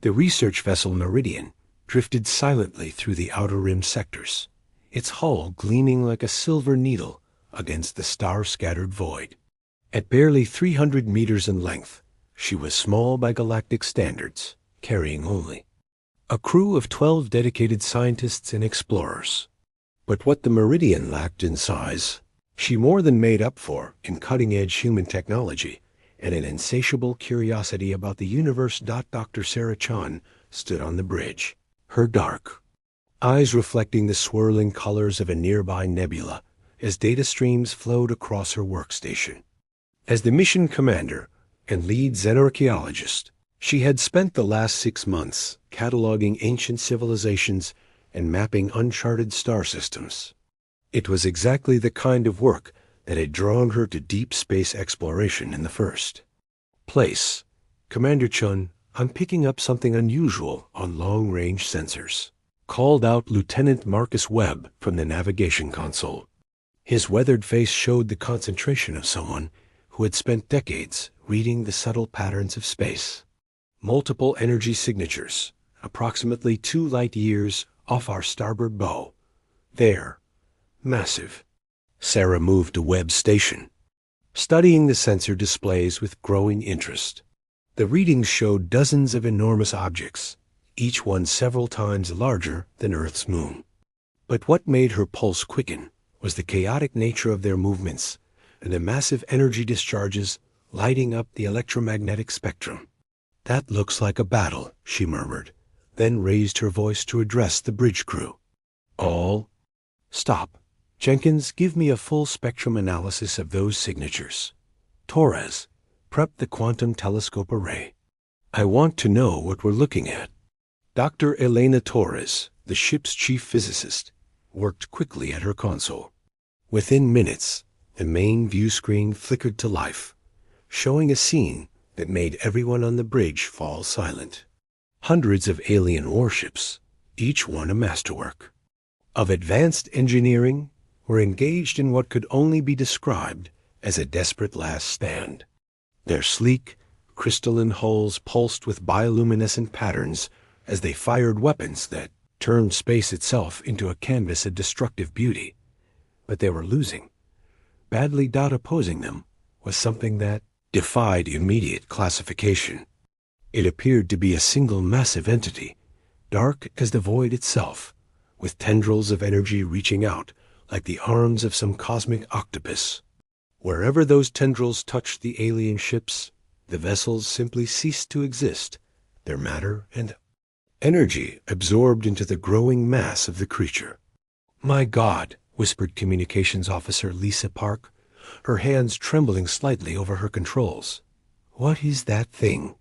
The research vessel Meridian drifted silently through the outer rim sectors, its hull gleaming like a silver needle against the star-scattered void. At barely 300 meters in length, she was small by galactic standards, carrying only a crew of 12 dedicated scientists and explorers. But what the Meridian lacked in size, she more than made up for in cutting-edge human technology and an insatiable curiosity about the universe. Dr. Sarah Chan stood on the bridge, her dark eyes reflecting the swirling colors of a nearby nebula as data streams flowed across her workstation. As the mission commander and lead xenarchaeologist, she had spent the last 6 months cataloging ancient civilizations and mapping uncharted star systems. It was exactly the kind of work that had drawn her to deep space exploration in the first place. Commander Chun, I'm picking up something unusual on long-range sensors, called out Lieutenant Marcus Webb from the navigation console. His weathered face showed the concentration of someone who had spent decades reading the subtle patterns of space. Multiple energy signatures, approximately 2 light years off our starboard bow. There. Massive. Sarah moved to Webb's station, studying the sensor displays with growing interest. The readings showed dozens of enormous objects, each one several times larger than Earth's moon. But what made her pulse quicken was the chaotic nature of their movements and the massive energy discharges lighting up the electromagnetic spectrum. That looks like a battle, she murmured, then raised her voice to address the bridge crew. All. Stop. Jenkins, give me a full spectrum analysis of those signatures. Torres, prep the quantum telescope array. I want to know what we're looking at. Dr. Elena Torres, the ship's chief physicist, worked quickly at her console. Within minutes, the main view screen flickered to life, showing a scene that made everyone on the bridge fall silent. Hundreds of alien warships, each one a masterwork of advanced engineering, were engaged in what could only be described as a desperate last stand. Their sleek, crystalline hulls pulsed with bioluminescent patterns as they fired weapons that turned space itself into a canvas of destructive beauty. But they were losing. Badly opposing them was something that defied immediate classification. It appeared to be a single massive entity, dark as the void itself, with tendrils of energy reaching out like the arms of some cosmic octopus. Wherever those tendrils touched the alien ships, the vessels simply ceased to exist, their matter and energy absorbed into the growing mass of the creature. My God, whispered Communications Officer Lisa Park, her hands trembling slightly over her controls. What is that thing?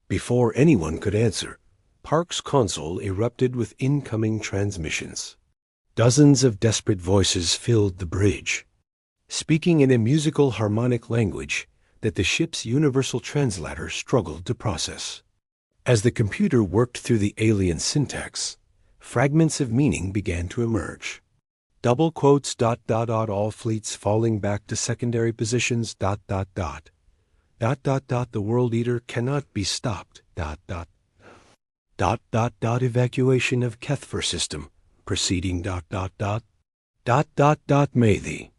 Before anyone could answer, Park's console erupted with incoming transmissions. Dozens of desperate voices filled the bridge, speaking in a musical harmonic language that the ship's universal translator struggled to process. As the computer worked through the alien syntax, fragments of meaning began to emerge. Double quotes ... all fleets falling back to secondary positions ... the world eater cannot be stopped ... evacuation of Kethver system proceeding ... may the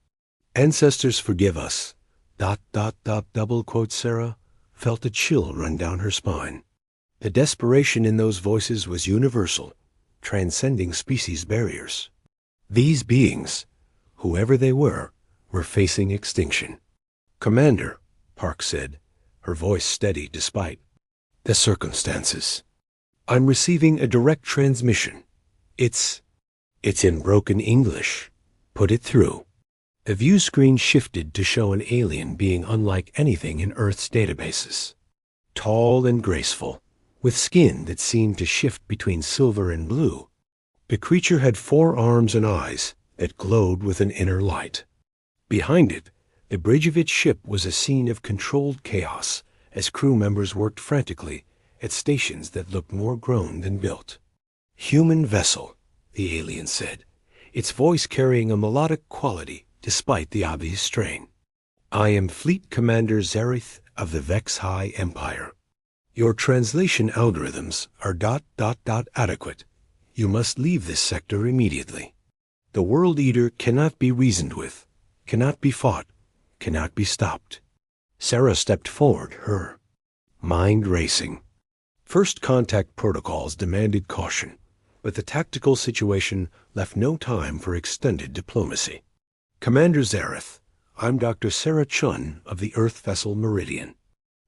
ancestors forgive us ... double quote. Sarah felt a chill run down her spine. The desperation in those voices was universal, transcending species barriers. These beings, whoever they were facing extinction. Commander, Park said, her voice steady despite the circumstances. I'm receiving a direct transmission. It's in broken English. Put it through. The view screen shifted to show an alien being unlike anything in Earth's databases. Tall and graceful, with skin that seemed to shift between silver and blue. The creature had 4 arms and eyes that glowed with an inner light. Behind it, the bridge of its ship was a scene of controlled chaos as crew members worked frantically at stations that looked more grown than built. Human vessel, the alien said, its voice carrying a melodic quality despite the obvious strain. I am Fleet Commander Zareth of the Vex High Empire. Your translation algorithms are ... adequate. You must leave this sector immediately. The World Eater cannot be reasoned with, cannot be fought, cannot be stopped. Sarah stepped forward, her mind racing. First contact protocols demanded caution, but the tactical situation left no time for extended diplomacy. Commander Zareth, I'm Dr. Sarah Chun of the Earth vessel Meridian.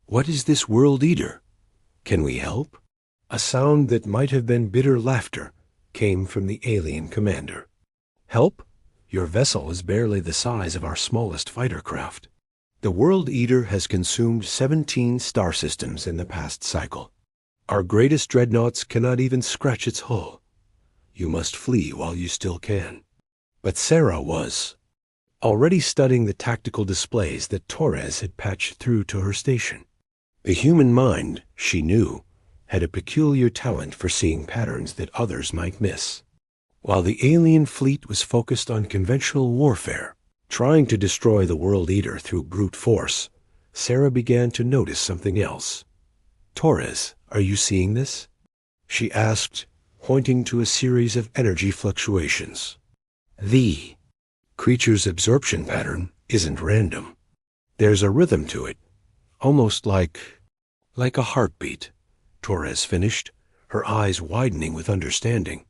What is this World Eater? Can we help? A sound that might have been bitter laughter came from the alien commander. Help? Your vessel is barely the size of our smallest fighter craft. The World Eater has consumed 17 star systems in the past cycle. Our greatest dreadnoughts cannot even scratch its hull. You must flee while you still can. But Sarah was already studying the tactical displays that Torres had patched through to her station. The human mind, she knew, had a peculiar talent for seeing patterns that others might miss. While the alien fleet was focused on conventional warfare, trying to destroy the World Eater through brute force, Sarah began to notice something else. Torres, are you seeing this? She asked, pointing to a series of energy fluctuations. The creature's absorption pattern isn't random. There's a rhythm to it, almost like a heartbeat, Torres finished, her eyes widening with understanding.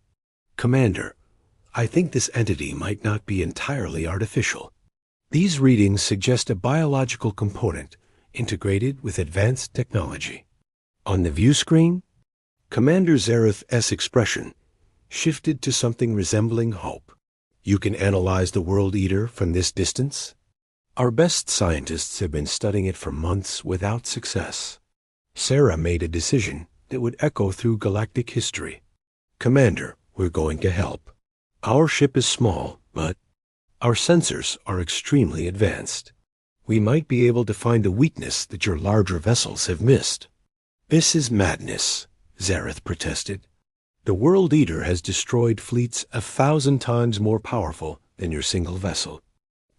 Commander, I think this entity might not be entirely artificial. These readings suggest a biological component integrated with advanced technology. On the view screen, Commander Zareth's expression shifted to something resembling hope. You can analyze the World Eater from this distance? Our best scientists have been studying it for months without success. Sarah made a decision that would echo through galactic history. Commander, we're going to help. Our ship is small, but our sensors are extremely advanced. We might be able to find a weakness that your larger vessels have missed. This is madness, Zareth protested. The World Eater has destroyed fleets 1,000 times more powerful than your single vessel.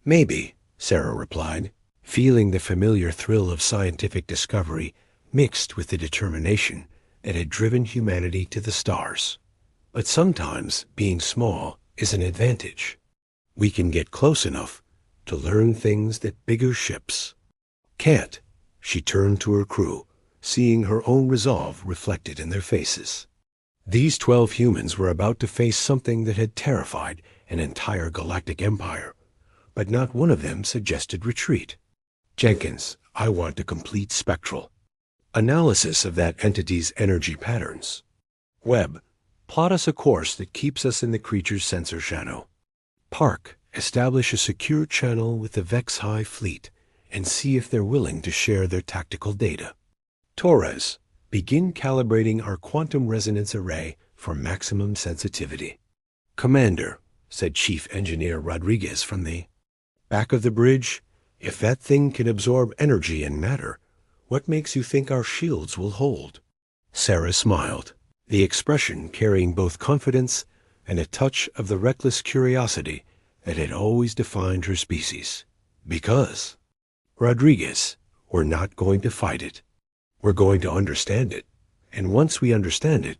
Maybe, Sarah replied, feeling the familiar thrill of scientific discovery mixed with the determination that had driven humanity to the stars. But sometimes being small is an advantage. We can get close enough to learn things that bigger ships can't. She turned to her crew, seeing her own resolve reflected in their faces. These 12 humans were about to face something that had terrified an entire galactic empire, but not one of them suggested retreat. Jenkins, I want a complete spectral analysis of that entity's energy patterns. Webb, plot us a course that keeps us in the creature's sensor shadow. Park, establish a secure channel with the Vex-High fleet and see if they're willing to share their tactical data. Torres, begin calibrating our quantum resonance array for maximum sensitivity. Commander, said Chief Engineer Rodriguez from the back of the bridge, if that thing can absorb energy and matter, what makes you think our shields will hold? Sarah smiled, the expression carrying both confidence and a touch of the reckless curiosity that had always defined her species. Because, Rodriguez, we're not going to fight it. We're going to understand it. And once we understand it,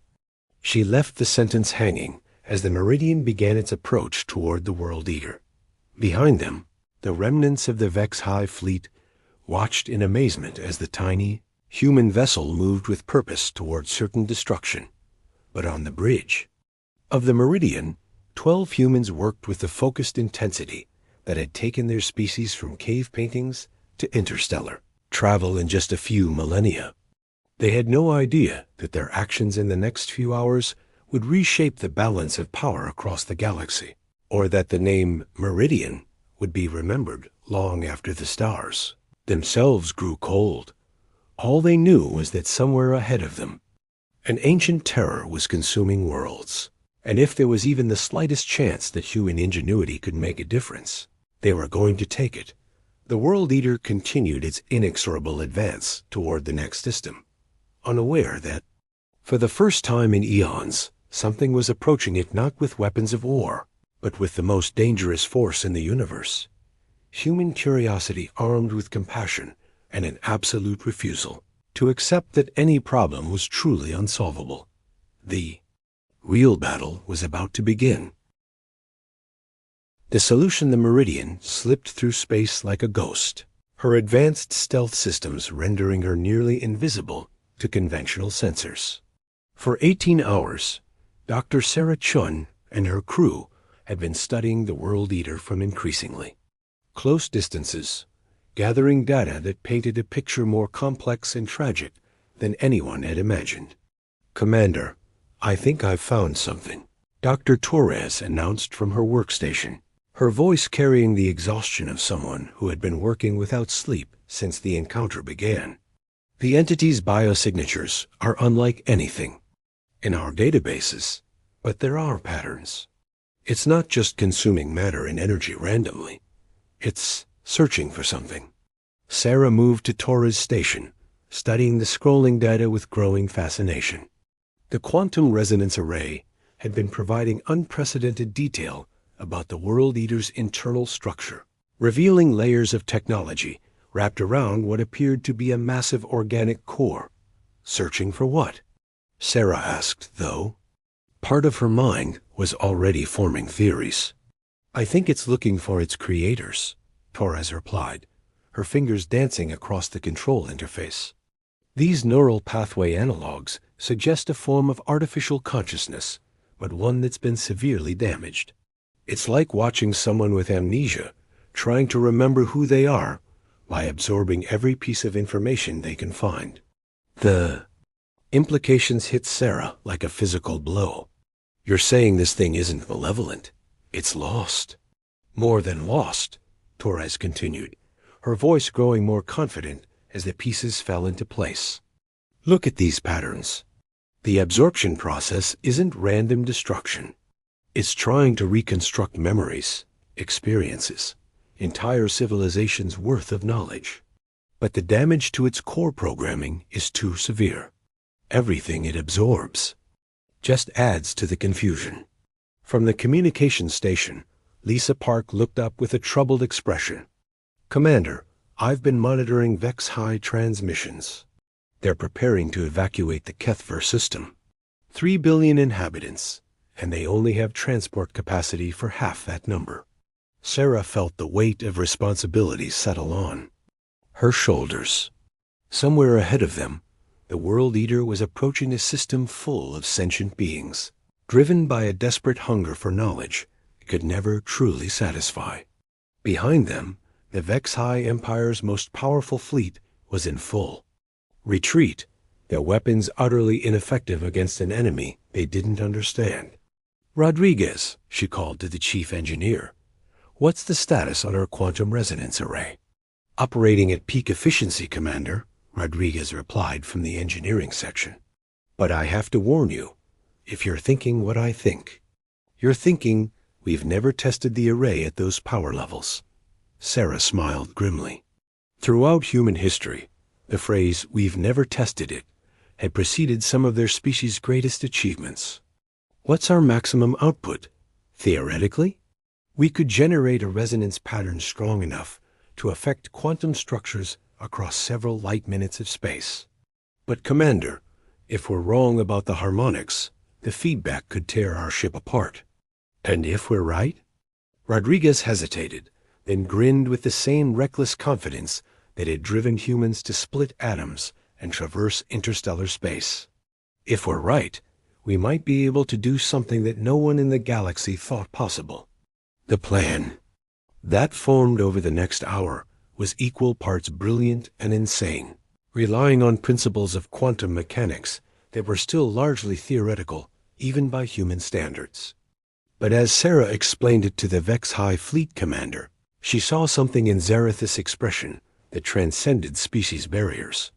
she left the sentence hanging as the Meridian began its approach toward the World Eater. Behind them, the remnants of the Vex-High fleet watched in amazement as the tiny, human vessel moved with purpose toward certain destruction. But on the bridge of the Meridian, 12 humans worked with the focused intensity that had taken their species from cave paintings to interstellar travel in just a few millennia. They had no idea that their actions in the next few hours would reshape the balance of power across the galaxy, or that the name Meridian would be remembered long after the stars themselves grew cold. All they knew was that somewhere ahead of them, an ancient terror was consuming worlds, and if there was even the slightest chance that human ingenuity could make a difference, they were going to take it. The World Eater continued its inexorable advance toward the next system, unaware that, for the first time in eons, something was approaching it not with weapons of war, but with the most dangerous force in the universe. Human curiosity armed with compassion and an absolute refusal to accept that any problem was truly unsolvable. The real battle was about to begin. The solution, the Meridian, slipped through space like a ghost, her advanced stealth systems rendering her nearly invisible to conventional sensors. For 18 hours, Dr. Sarah Chun and her crew had been studying the World Eater from increasingly close distances, gathering data that painted a picture more complex and tragic than anyone had imagined. "Commander, I think I've found something," Dr. Torres announced from her workstation, her voice carrying the exhaustion of someone who had been working without sleep since the encounter began. "The entity's biosignatures are unlike anything in our databases, but there are patterns. It's not just consuming matter and energy randomly. It's searching for something." Sarah moved to Torres' station, studying the scrolling data with growing fascination. The quantum resonance array had been providing unprecedented detail about the World Eater's internal structure, revealing layers of technology wrapped around what appeared to be a massive organic core. Searching for what? Sarah asked, though. Part of her mind was already forming theories. "I think it's looking for its creators," Torres replied, her fingers dancing across the control interface. "These neural pathway analogs suggest a form of artificial consciousness, but one that's been severely damaged. It's like watching someone with amnesia trying to remember who they are by absorbing every piece of information they can find." The implications hit Sarah like a physical blow. "You're saying this thing isn't malevolent. It's lost." "More than lost," Torres continued, her voice growing more confident as the pieces fell into place. "Look at these patterns. The absorption process isn't random destruction. It's trying to reconstruct memories, experiences, entire civilizations' worth of knowledge. But the damage to its core programming is too severe. Everything it absorbs just adds to the confusion." From the communication station, Lisa Park looked up with a troubled expression. "Commander, I've been monitoring Vex-High transmissions. They're preparing to evacuate the Kethver system. 3 billion inhabitants, and they only have transport capacity for half that number." Sarah felt the weight of responsibility settle on her shoulders. Somewhere ahead of them, the World Eater was approaching a system full of sentient beings, driven by a desperate hunger for knowledge it could never truly satisfy. Behind them, the Vex-High Empire's most powerful fleet was in full retreat, their weapons utterly ineffective against an enemy they didn't understand. "Rodriguez," she called to the chief engineer, "what's the status on our quantum resonance array?" "Operating at peak efficiency, Commander," Rodriguez replied from the engineering section. "But I have to warn you, if you're thinking what I think, you're thinking we've never tested the array at those power levels." Sarah smiled grimly. Throughout human history, the phrase "we've never tested it" had preceded some of their species' greatest achievements. What's our maximum output? Theoretically, we could generate a resonance pattern strong enough to affect quantum structures across several light minutes of space. But Commander, if we're wrong about the harmonics, the feedback could tear our ship apart. And if we're right? Rodriguez hesitated, then grinned with the same reckless confidence that had driven humans to split atoms and traverse interstellar space. If we're right, we might be able to do something that no one in the galaxy thought possible. The plan that formed over the next hour was equal parts brilliant and insane, relying on principles of quantum mechanics that were still largely theoretical, even by human standards. But as Sarah explained it to the Vex-High Fleet commander, she saw something in Zareth's expression that transcended species barriers.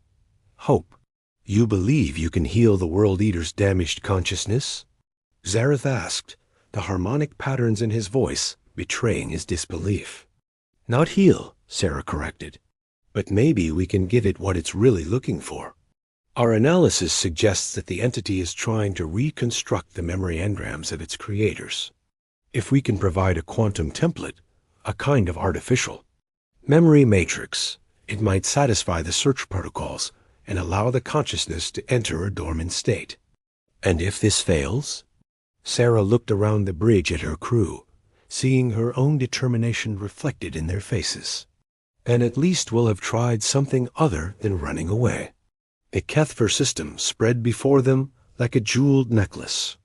Hope. "You believe you can heal the World Eater's damaged consciousness?" Zareth asked, the harmonic patterns in his voice betraying his disbelief. "Not heal," Sarah corrected, "but maybe we can give it what it's really looking for. Our analysis suggests that the entity is trying to reconstruct the memory engrams of its creators. If we can provide a quantum template, a kind of artificial memory matrix, it might satisfy the search protocols and allow the consciousness to enter a dormant state. And if this fails? Sarah looked around the bridge at her crew, seeing her own determination reflected in their faces. And at least we'll have tried something other than running away. The Kethver system spread before them like a jeweled necklace.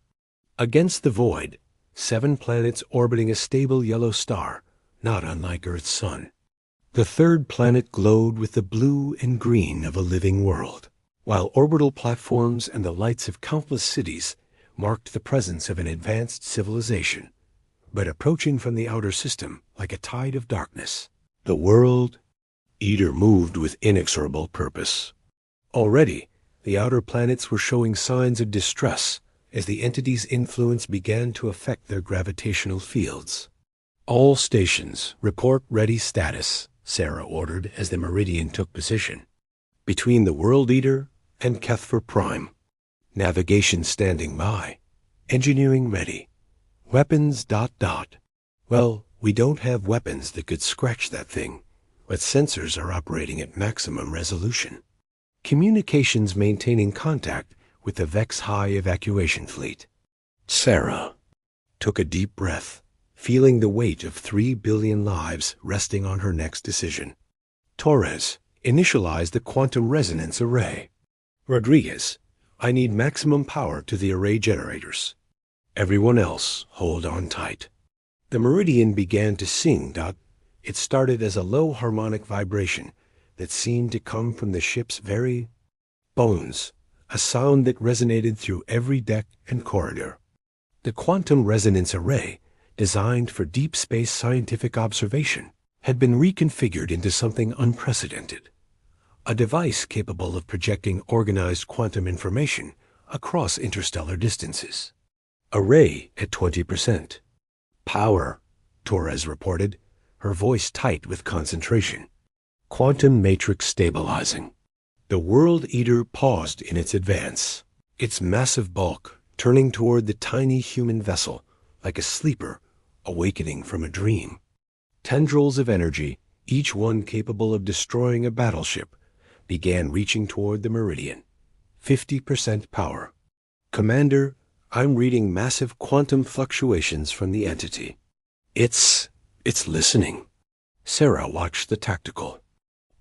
Against the void, 7 planets orbiting a stable yellow star, not unlike Earth's sun. The third planet glowed with the blue and green of a living world, while orbital platforms and the lights of countless cities marked the presence of an advanced civilization, but approaching from the outer system like a tide of darkness. The world eater moved with inexorable purpose. Already, the outer planets were showing signs of distress as the entity's influence began to affect their gravitational fields. All stations, report ready status, Sarah ordered as the Meridian took position. Between the World Eater and Kethver Prime. Navigation standing by. Engineering ready. Weapons ... Well, we don't have weapons that could scratch that thing, but sensors are operating at maximum resolution. Communications maintaining contact with the Vex High evacuation fleet. Sarah took a deep breath, feeling the weight of 3 billion lives resting on her next decision. Torres, initialize the quantum resonance array. Rodriguez, I need maximum power to the array generators. Everyone else, hold on tight. The Meridian began to sing. It started as a low harmonic vibration that seemed to come from the ship's very bones, a sound that resonated through every deck and corridor. The quantum resonance array, designed for deep space scientific observation, had been reconfigured into something unprecedented. A device capable of projecting organized quantum information across interstellar distances. Array at 20%. Power, Torres reported, her voice tight with concentration. Quantum matrix stabilizing. The World Eater paused in its advance, its massive bulk turning toward the tiny human vessel like a sleeper awakening from a dream. Tendrils of energy, each one capable of destroying a battleship, began reaching toward the Meridian. 50% power. Commander, I'm reading massive quantum fluctuations from the entity. It's listening. Sarah watched the tactical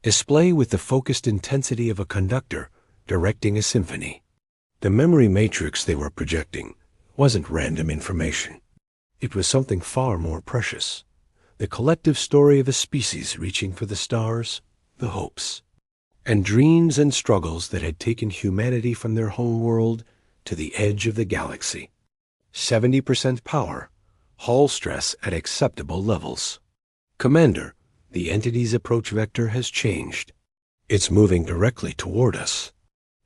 display with the focused intensity of a conductor directing a symphony. The memory matrix they were projecting wasn't random information. It was something far more precious. The collective story of a species reaching for the stars, the hopes, and dreams and struggles that had taken humanity from their home world to the edge of the galaxy. 70% power, hull stress at acceptable levels. Commander, the entity's approach vector has changed. It's moving directly toward us.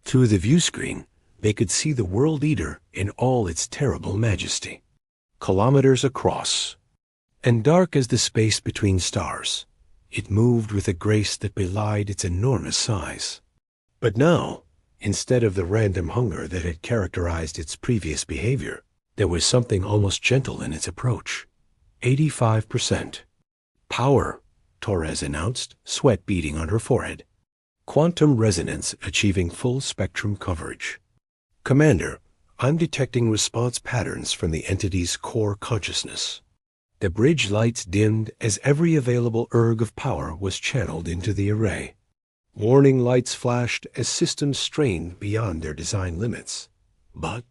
Through the view screen, they could see the World Eater in all its terrible majesty. Kilometers across, and dark as the space between stars, it moved with a grace that belied its enormous size. But now, instead of the random hunger that had characterized its previous behavior, there was something almost gentle in its approach. 85%. Power, Torres announced, sweat beading on her forehead. Quantum resonance achieving full spectrum coverage. Commander, I'm detecting response patterns from the entity's core consciousness. The bridge lights dimmed as every available erg of power was channeled into the array. Warning lights flashed as systems strained beyond their design limits. But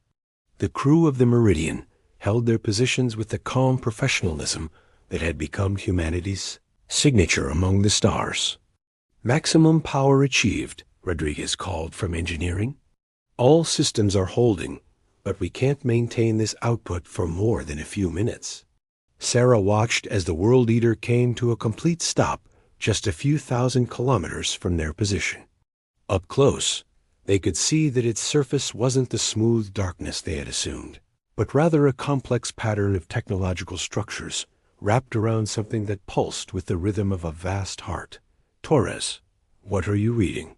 the crew of the Meridian held their positions with the calm professionalism that had become humanity's signature among the stars. Maximum power achieved, Rodriguez called from engineering. All systems are holding, but we can't maintain this output for more than a few minutes. Sarah watched as the World Eater came to a complete stop just a few thousand kilometers from their position. Up close, they could see that its surface wasn't the smooth darkness they had assumed, but rather a complex pattern of technological structures wrapped around something that pulsed with the rhythm of a vast heart. Torres, what are you reading?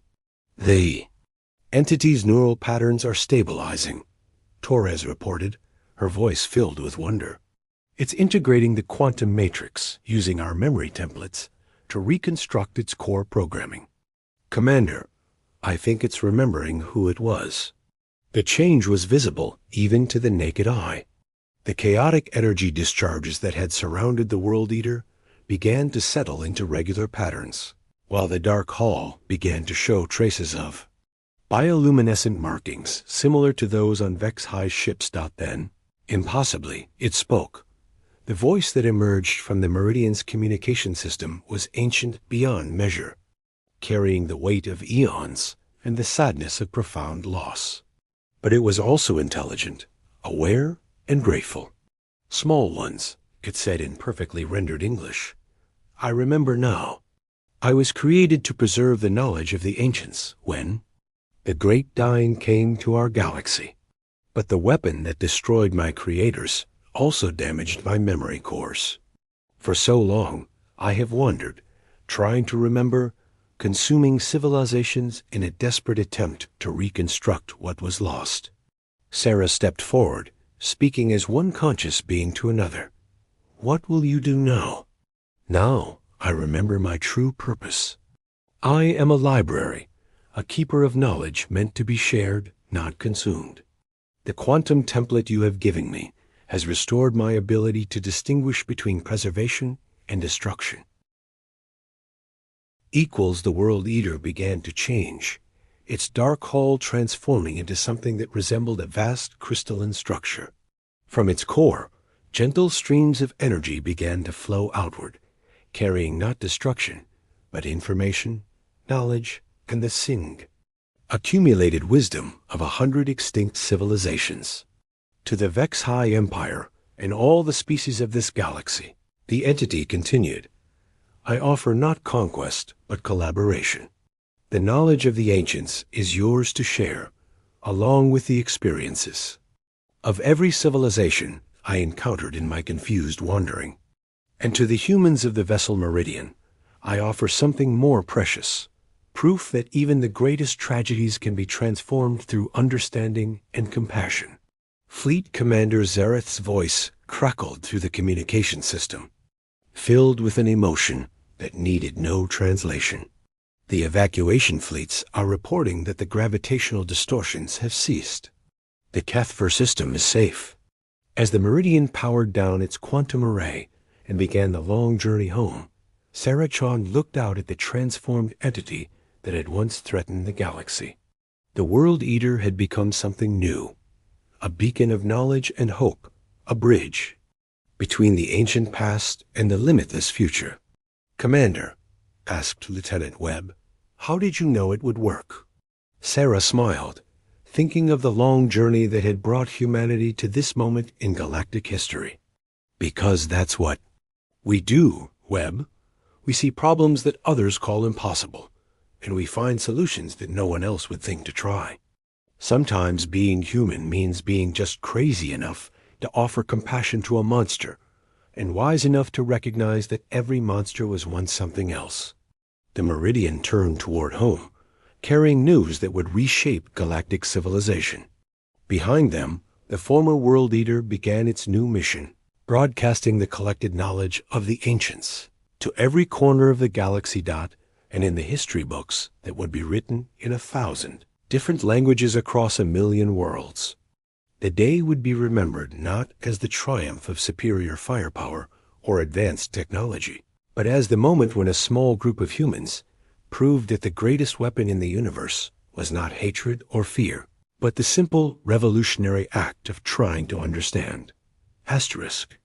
The entity's neural patterns are stabilizing, Torres reported, her voice filled with wonder. It's integrating the quantum matrix using our memory templates to reconstruct its core programming. Commander, I think it's remembering who it was. The change was visible even to the naked eye. The chaotic energy discharges that had surrounded the World Eater began to settle into regular patterns, while the dark hall began to show traces of bioluminescent markings similar to those on Vex High's ships. Then, impossibly, it spoke. The voice that emerged from the Meridian's communication system was ancient beyond measure, carrying the weight of eons and the sadness of profound loss. But it was also intelligent, aware, and grateful. Small ones, it said in perfectly rendered English. I remember now. I was created to preserve the knowledge of the ancients when the great dying came to our galaxy. But the weapon that destroyed my creators also damaged my memory cores. For so long, I have wandered, trying to remember, consuming civilizations in a desperate attempt to reconstruct what was lost. Sarah stepped forward, speaking as one conscious being to another. What will you do now? Now I remember my true purpose. I am a library, a keeper of knowledge meant to be shared, not consumed. The quantum template you have given me has restored my ability to distinguish between preservation and destruction. The World Eater began to change, its dark hull transforming into something that resembled a vast crystalline structure. From its core, gentle streams of energy began to flow outward, carrying not destruction, but information, knowledge, and the Sing, accumulated wisdom of 100 extinct civilizations. To the Vex High Empire and all the species of this galaxy, the entity continued. I offer not conquest, but collaboration. The knowledge of the ancients is yours to share, along with the experiences of every civilization I encountered in my confused wandering. And to the humans of the vessel Meridian, I offer something more precious, proof that even the greatest tragedies can be transformed through understanding and compassion. Fleet Commander Zareth's voice crackled through the communication system, filled with an emotion that needed no translation. The evacuation fleets are reporting that the gravitational distortions have ceased. The Cathver system is safe. As the Meridian powered down its quantum array and began the long journey home, Sarah Chon looked out at the transformed entity that had once threatened the galaxy. The World Eater had become something new, a beacon of knowledge and hope, a bridge between the ancient past and the limitless future. Commander, asked Lieutenant Webb, how did you know it would work? Sarah smiled, thinking of the long journey that had brought humanity to this moment in galactic history. Because that's what we do, Webb. We see problems that others call impossible, and we find solutions that no one else would think to try. Sometimes being human means being just crazy enough to offer compassion to a monster, and wise enough to recognize that every monster was once something else. The Meridian turned toward home, carrying news that would reshape galactic civilization. Behind them, the former World Eater began its new mission, broadcasting the collected knowledge of the ancients to every corner of the galaxy. And in the history books that would be written in 1,000 different languages across 1,000,000 worlds. The day would be remembered not as the triumph of superior firepower or advanced technology, but as the moment when a small group of humans proved that the greatest weapon in the universe was not hatred or fear, but the simple revolutionary act of trying to understand. Asterisk.